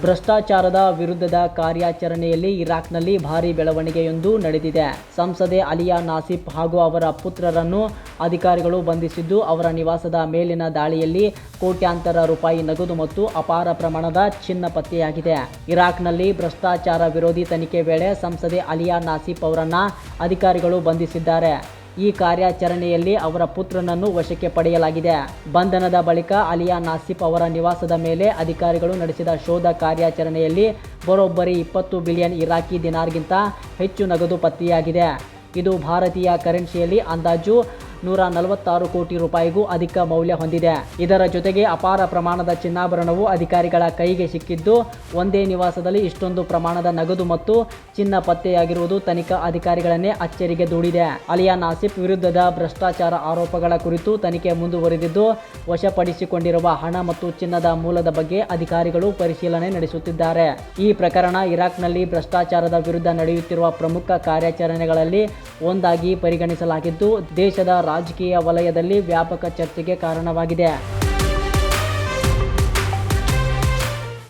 ಭ್ರಷ್ಟಾಚಾರದ ವಿರುದ್ಧದ ಕಾರ್ಯಾಚರಣೆಯಲ್ಲಿ ಇರಾಕ್ನಲ್ಲಿ ಭಾರೀ ಬೆಳವಣಿಗೆಯೊಂದು ನಡೆದಿದೆ. ಸಂಸದೆ ಅಲಿಯಾ ನಾಸಿಫ್ ಹಾಗೂ ಅವರ ಪುತ್ರರನ್ನು ಅಧಿಕಾರಿಗಳು ಬಂಧಿಸಿದ್ದು, ಅವರ ನಿವಾಸದ ಮೇಲಿನ ದಾಳಿಯಲ್ಲಿ ಕೋಟ್ಯಾಂತರ ರೂಪಾಯಿ ನಗದು ಮತ್ತು ಅಪಾರ ಪ್ರಮಾಣದ ಚಿನ್ನ ಪತ್ತೆಯಾಗಿದೆ. ಇರಾಕ್ನಲ್ಲಿ ಭ್ರಷ್ಟಾಚಾರ ವಿರೋಧಿ ತನಿಖೆ ವೇಳೆ ಸಂಸದೆ ಅಲಿಯಾ ನಾಸಿಫ್ ಅವರನ್ನ ಅಧಿಕಾರಿಗಳು ಬಂಧಿಸಿದ್ದಾರೆ. ಈ ಕಾರ್ಯಾಚರಣೆಯಲ್ಲಿ ಅವರ ಪುತ್ರನನ್ನು ವಶಕ್ಕೆ ಪಡೆಯಲಾಗಿದೆ. ಬಂಧನದ ಬಳಿಕ ಅಲಿಯಾ ನಾಸಿಫ್ ಅವರ ನಿವಾಸದ ಮೇಲೆ ಅಧಿಕಾರಿಗಳು ನಡೆಸಿದ ಶೋಧ ಕಾರ್ಯಾಚರಣೆಯಲ್ಲಿ ಬರೋಬ್ಬರಿ 20 ಬಿಲಿಯನ್ ಇರಾಕಿ ದಿನಾರ್ಗಿಂತ ಹೆಚ್ಚು ನಗದು ಪತ್ತೆಯಾಗಿದೆ. ಇದು ಭಾರತೀಯ ಕರೆನ್ಸಿಯಲ್ಲಿ ಅಂದಾಜು 146 ಕೋಟಿ ರೂಪಾಯಿಗೂ ಅಧಿಕ ಮೌಲ್ಯ ಹೊಂದಿದೆ. ಇದರ ಜೊತೆಗೆ ಅಪಾರ ಪ್ರಮಾಣದ ಚಿನ್ನಾಭರಣವು ಅಧಿಕಾರಿಗಳ ಕೈಗೆ ಸಿಕ್ಕಿದ್ದು, ಒಂದೇ ನಿವಾಸದಲ್ಲಿ ಇಷ್ಟೊಂದು ಪ್ರಮಾಣದ ನಗದು ಮತ್ತು ಚಿನ್ನ ಪತ್ತೆಯಾಗಿರುವುದು ತನಿಖಾ ಅಧಿಕಾರಿಗಳನ್ನೇ ಅಚ್ಚರಿಗೆ ದೂಡಿದೆ. ಅಲಿಯಾ ನಾಸಿಫ್ ವಿರುದ್ಧದ ಭ್ರಷ್ಟಾಚಾರ ಆರೋಪಗಳ ಕುರಿತು ತನಿಖೆ ಮುಂದುವರೆದಿದ್ದು, ವಶಪಡಿಸಿಕೊಂಡಿರುವ ಹಣ ಮತ್ತು ಚಿನ್ನದ ಮೂಲದ ಬಗ್ಗೆ ಅಧಿಕಾರಿಗಳು ಪರಿಶೀಲನೆ ನಡೆಸುತ್ತಿದ್ದಾರೆ. ಈ ಪ್ರಕರಣ ಇರಾಕ್ನಲ್ಲಿ ಭ್ರಷ್ಟಾಚಾರದ ವಿರುದ್ಧ ನಡೆಯುತ್ತಿರುವ ಪ್ರಮುಖ ಕಾರ್ಯಾಚರಣೆಗಳಲ್ಲಿ ಒಂದಾಗಿ ಪರಿಗಣಿಸಲಾಗಿದ್ದು, ದೇಶದ ರಾಜಕೀಯ ವಲಯದಲ್ಲಿ ವ್ಯಾಪಕ ಚರ್ಚೆಗೆ ಕಾರಣವಾಗಿದೆ.